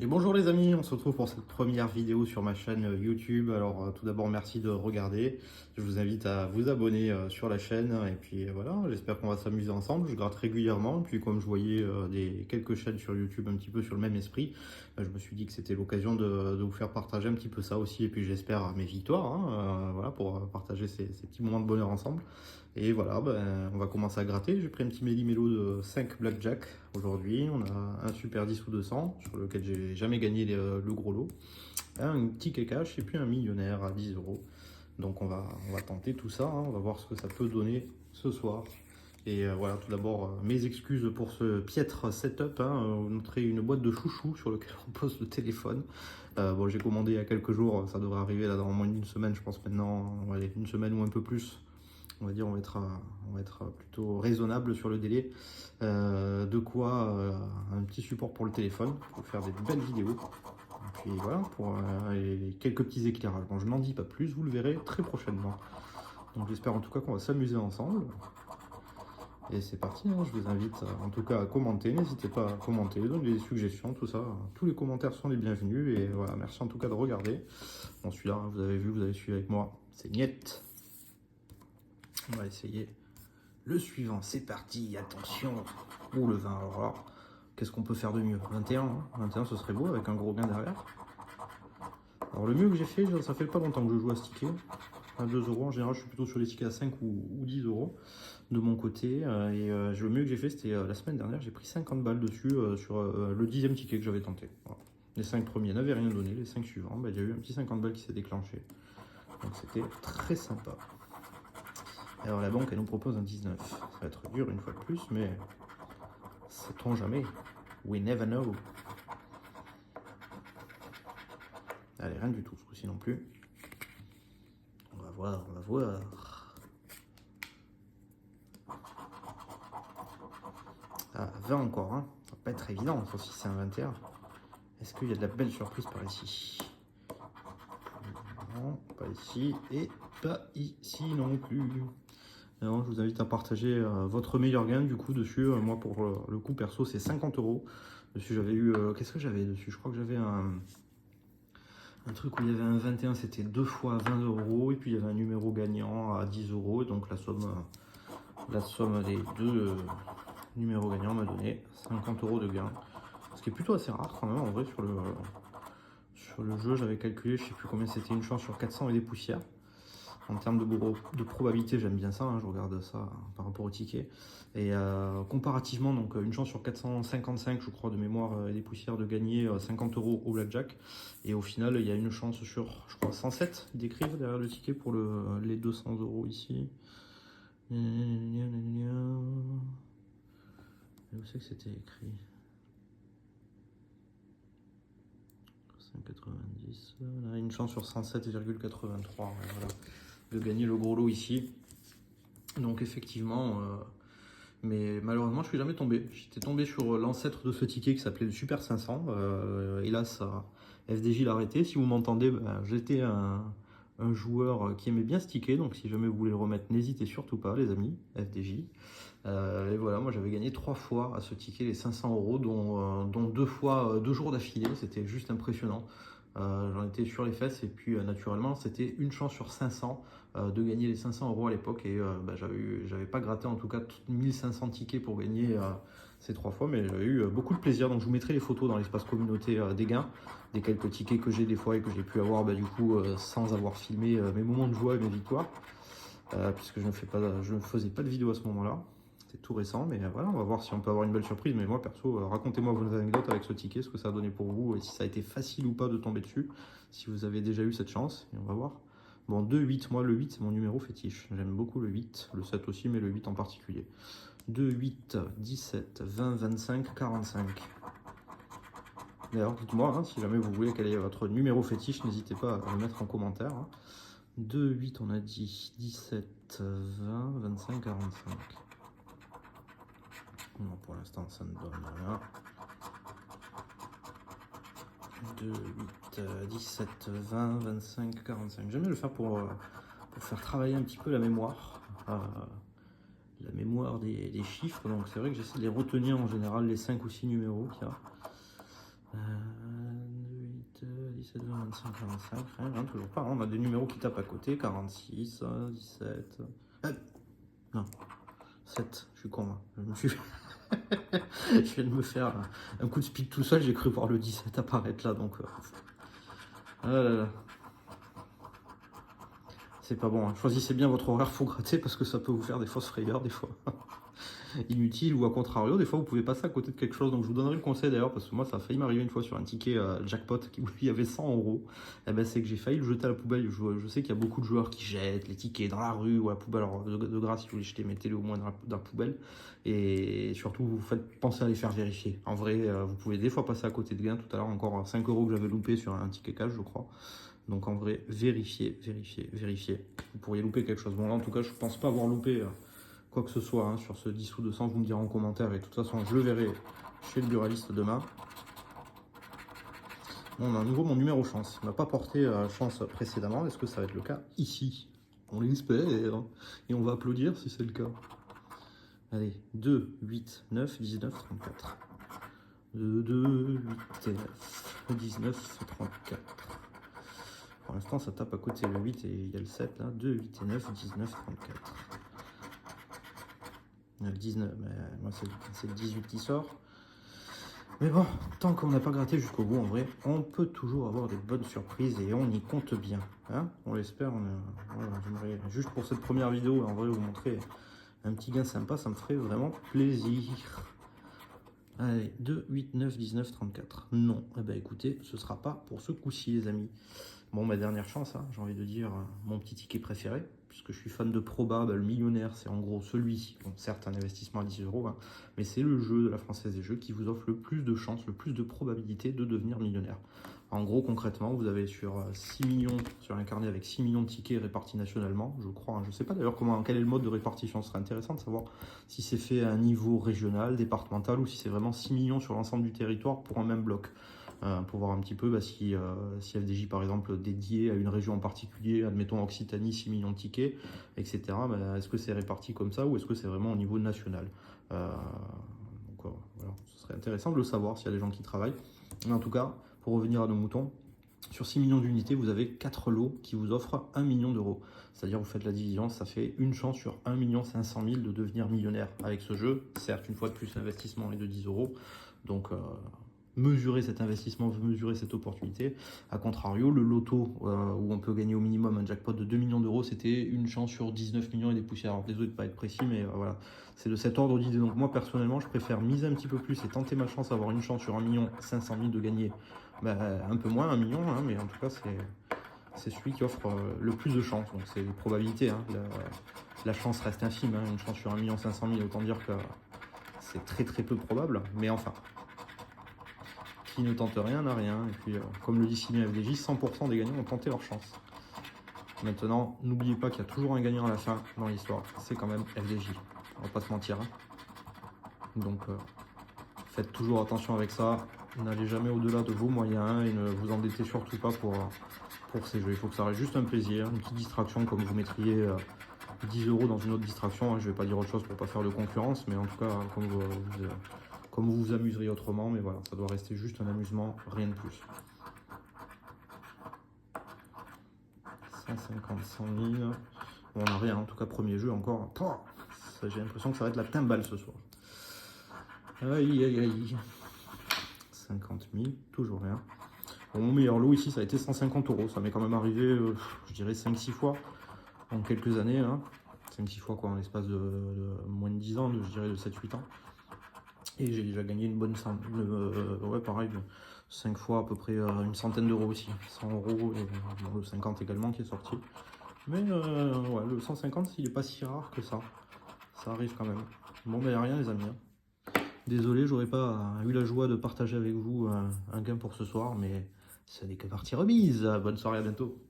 Et bonjour les amis, on se retrouve pour cette première vidéo sur ma chaîne YouTube. Alors tout d'abord merci de regarder, je vous invite à vous abonner sur la chaîne et puis voilà, j'espère qu'on va s'amuser ensemble. Je gratte régulièrement, puis comme je voyais quelques chaînes sur YouTube un petit peu sur le même esprit, je me suis dit que c'était l'occasion de vous faire partager un petit peu ça aussi, et puis j'espère mes victoires, hein, voilà, pour partager ces petits moments de bonheur ensemble. Et voilà, on va commencer à gratter. J'ai pris un petit méli-mélo de 5 blackjack aujourd'hui. On a un super 10 ou 200 sur lequel j'ai jamais gagné le gros lot. Un petit cash et puis un millionnaire à 10 euros. Donc on va tenter tout ça, hein. On va voir ce que ça peut donner ce soir. Et voilà, tout d'abord, mes excuses pour ce piètre setup, hein. Vous noterez une boîte de chouchou sur laquelle on pose le téléphone. Bon, j'ai commandé il y a quelques jours, ça devrait arriver là dans moins d'une semaine, je pense maintenant. Allez, une semaine ou un peu plus. On va dire, on va être plutôt raisonnable sur le délai. De quoi un petit support pour le téléphone, pour faire des belles vidéos. Et puis voilà, pour quelques petits éclairages. Bon, je n'en dis pas plus, vous le verrez très prochainement. Donc j'espère en tout cas qu'on va s'amuser ensemble. Et c'est parti, hein. Je vous invite en tout cas à commenter, n'hésitez pas à commenter, donner des suggestions, tout ça. Tous les commentaires sont les bienvenus. Et voilà, merci en tout cas de regarder. Bon, celui-là, vous avez vu, vous avez suivi avec moi, c'est Niet. On va essayer le suivant, c'est parti, attention. Oh le 20, alors là, qu'est-ce qu'on peut faire de mieux? 21, hein, 21 ce serait beau avec un gros gain derrière. Alors le mieux que j'ai fait, ça fait pas longtemps que je joue à ce ticket, à 2 euros, en général je suis plutôt sur les tickets à 5 ou 10 euros de mon côté. Le mieux que j'ai fait c'était la semaine dernière, j'ai pris 50 balles dessus sur le 10e ticket que j'avais tenté. Voilà. Les 5 premiers n'avaient rien donné, les 5 suivants, il y a eu un petit 50 balles qui s'est déclenché. Donc c'était très sympa. Alors la banque, elle nous propose un 19. Ça va être dur une fois de plus, mais sait-on jamais? We never know. Allez, rien du tout ce coup-ci non plus. On va voir, on va voir. Ah, 20 encore, hein. Ça va pas être évident, sauf si c'est un 21. Est-ce qu'il y a de la belle surprise par ici? Non, pas ici, et pas ici non plus. Alors, je vous invite à partager votre meilleur gain du coup dessus. Moi pour le coup perso c'est 50 euros. Dessus j'avais eu, qu'est-ce que j'avais dessus? Je crois que j'avais un truc où il y avait un 21, c'était 2 fois 20 euros. Et puis il y avait un numéro gagnant à 10 euros. Donc la somme des deux numéros gagnants m'a donné 50 euros de gain. Ce qui est plutôt assez rare quand même en vrai sur le jeu. J'avais calculé, je sais plus combien c'était, une chance sur 400 et des poussières. En termes de probabilité, j'aime bien ça, hein, je regarde ça par rapport au ticket. Et comparativement, donc une chance sur 455, je crois, de mémoire et des poussières de gagner 50 euros au blackjack. Et au final, il y a une chance sur, je crois, 107 d'écrire derrière le ticket pour les 200 euros ici. Où c'est que c'était écrit? 5,90. Là, une chance sur 107,83. Voilà. De gagner le gros lot ici. Donc effectivement, mais malheureusement je suis jamais tombé. J'étais tombé sur l'ancêtre de ce ticket qui s'appelait le Super 500. Hélas, FDJ l'a arrêté. Si vous m'entendez, j'étais un joueur qui aimait bien ce ticket. Donc si jamais vous voulez le remettre, n'hésitez surtout pas les amis, FDJ. Et voilà, moi j'avais gagné 3 fois à ce ticket les 500 euros, dont 2 fois 2 jours d'affilée. C'était juste impressionnant. J'en étais sur les fesses, et puis naturellement c'était une chance sur 500 de gagner les 500 euros à l'époque, et j'avais pas gratté en tout cas 1500 tickets pour gagner ces 3 fois, mais j'avais eu beaucoup de plaisir. Donc je vous mettrai les photos dans l'espace communauté des gains, des quelques tickets que j'ai des fois et que j'ai pu avoir du coup sans avoir filmé mes moments de joie et mes victoires, puisque je ne faisais pas de vidéo à ce moment-là. C'est tout récent, mais voilà, on va voir si on peut avoir une belle surprise. Mais moi, perso, racontez-moi vos anecdotes avec ce ticket, ce que ça a donné pour vous, et si ça a été facile ou pas de tomber dessus, si vous avez déjà eu cette chance, et on va voir. Bon, 2, 8, moi le 8, c'est mon numéro fétiche. J'aime beaucoup le 8, le 7 aussi, mais le 8 en particulier. 2, 8, 17, 20, 25, 45. D'ailleurs, dites-moi, hein, si jamais vous voulez quel est votre numéro fétiche, n'hésitez pas à le mettre en commentaire. 2, 8, on a dit 17, 20, 25, 45. Non, pour l'instant, ça ne donne rien. 2, 8, 17, 20, 25, 45. J'aime bien le faire pour faire travailler un petit peu la mémoire. La mémoire des chiffres. Donc c'est vrai que j'essaie de les retenir en général, les 5 ou 6 numéros qu'il y a. 17, 20, 25, 45, rien, toujours pas. On a des numéros qui tapent à côté, 46, 17. Non, 7, je suis con là. Je viens de me faire un coup de speed tout seul, j'ai cru voir le 17 apparaître là, donc... Ah là là. C'est pas bon, hein. Choisissez bien votre horaire, faut gratter, parce que ça peut vous faire des fausses frayeurs des fois. Inutile, ou à contrario, des fois vous pouvez passer à côté de quelque chose. Donc je vous donnerai le conseil d'ailleurs, parce que moi ça a failli m'arriver une fois sur un ticket jackpot où il y avait 100 euros. Et ben c'est que j'ai failli le jeter à la poubelle. Je sais qu'il y a beaucoup de joueurs qui jettent les tickets dans la rue ou à la poubelle. Alors de grâce, si vous les jetez, mettez-les au moins dans la poubelle. Et surtout, vous faites penser à les faire vérifier. En vrai, vous pouvez des fois passer à côté de gains. Tout à l'heure, encore 5 euros que j'avais loupé sur un ticket cash, je crois. Donc en vrai, vérifiez. Vous pourriez louper quelque chose. Bon là, en tout cas, je pense pas avoir loupé quoi que ce soit hein, sur ce 10 ou 200, vous me direz en commentaire, et de toute façon je le verrai chez le buraliste demain. Bon, on a à nouveau mon numéro chance, il ne m'a pas porté chance précédemment, est-ce que ça va être le cas ici? On l'espère, et on va applaudir si c'est le cas. Allez, 2, 8, 9, 19, 34. 2, 8 et 9, 19, 34. Pour l'instant ça tape à côté le 8 et il y a le 7 là, 2, 8 et 9, 19, 34. Le 19, mais moi c'est le 18 qui sort. Mais bon, tant qu'on n'a pas gratté jusqu'au bout, en vrai, on peut toujours avoir des bonnes surprises et on y compte bien. Hein, on l'espère. Voilà, j'aimerais juste pour cette première vidéo, en vrai, vous montrer un petit gain sympa, ça me ferait vraiment plaisir. Allez, 2, 8, 9, 19, 34. Non, eh ben écoutez, ce sera pas pour ce coup-ci, les amis. Bon, ma dernière chance, hein, j'ai envie de dire mon petit ticket préféré, puisque je suis fan de Proba, le millionnaire, c'est en gros celui-ci. Bon, certes, un investissement à 10 euros, hein, mais c'est le jeu de la Française des Jeux qui vous offre le plus de chances, le plus de probabilité de devenir millionnaire. En gros, concrètement, vous avez sur 6 millions, sur un carnet avec 6 millions de tickets répartis nationalement, je crois. Hein, je ne sais pas d'ailleurs quel est le mode de répartition. Ce serait intéressant de savoir si c'est fait à un niveau régional, départemental, ou si c'est vraiment 6 millions sur l'ensemble du territoire pour un même bloc. Pour voir un petit peu si FDJ par exemple dédié à une région en particulier, admettons Occitanie, 6 millions de tickets, etc. Est-ce que c'est réparti comme ça ou est-ce que c'est vraiment au niveau national? Donc voilà, ce serait intéressant de le savoir s'il y a des gens qui travaillent. Mais en tout cas, pour revenir à nos moutons, sur 6 millions d'unités, vous avez 4 lots qui vous offrent 1 million d'euros. C'est-à-dire, vous faites la division, ça fait une chance sur 1 500 000 de devenir millionnaire avec ce jeu. Certes, une fois de plus, l'investissement est de 10 euros. Donc, mesurer cet investissement, mesurer cette opportunité. A contrario, le loto où on peut gagner au minimum un jackpot de 2 millions d'euros, c'était une chance sur 19 millions et des poussières. Alors désolé de ne pas être précis, mais voilà, c'est de cet ordre d'idée. Donc moi personnellement, je préfère miser un petit peu plus et tenter ma chance, avoir une chance sur 1 500 000 de gagner un peu moins, 1 million, hein, mais en tout cas c'est celui qui offre le plus de chances. Donc c'est les probabilités, hein. La chance reste infime, hein. Une chance sur 1 500 000, autant dire que c'est très peu probable, mais enfin, qui ne tente rien n'a rien. Et puis, comme le dit si bien FDJ, 100% des gagnants ont tenté leur chance. Maintenant, n'oubliez pas qu'il y a toujours un gagnant à la fin dans l'histoire. C'est quand même FDJ. On va pas se mentir. Hein. Donc, faites toujours attention avec ça. N'allez jamais au-delà de vos moyens et ne vous endettez surtout pas pour ces jeux. Il faut que ça reste juste un plaisir, une petite distraction comme vous mettriez 10 euros dans une autre distraction. Je ne vais pas dire autre chose pour ne pas faire de concurrence, mais en tout cas, comme vous vous amuseriez autrement, mais voilà, ça doit rester juste un amusement, rien de plus. 150, 100 000, bon, on n'a rien, en tout cas premier jeu encore, j'ai l'impression que ça va être la timbale ce soir. Aïe, 50 000, toujours rien. Bon, mon meilleur lot ici, ça a été 150 euros, ça m'est quand même arrivé, je dirais 5-6 fois en quelques années, hein. 5-6 fois quoi, en l'espace de moins de 10 ans, je dirais de 7-8 ans. Et j'ai déjà gagné une bonne somme, ouais pareil, 5 fois à peu près une centaine d'euros aussi, 100 euros et bon, le 50 également qui est sorti. Mais ouais, le 150 il n'est pas si rare que ça arrive quand même. Bon ben rien les amis, hein. Désolé, j'aurais pas eu la joie de partager avec vous un gain pour ce soir, mais ce n'est que partie remise. Bonne soirée, à bientôt.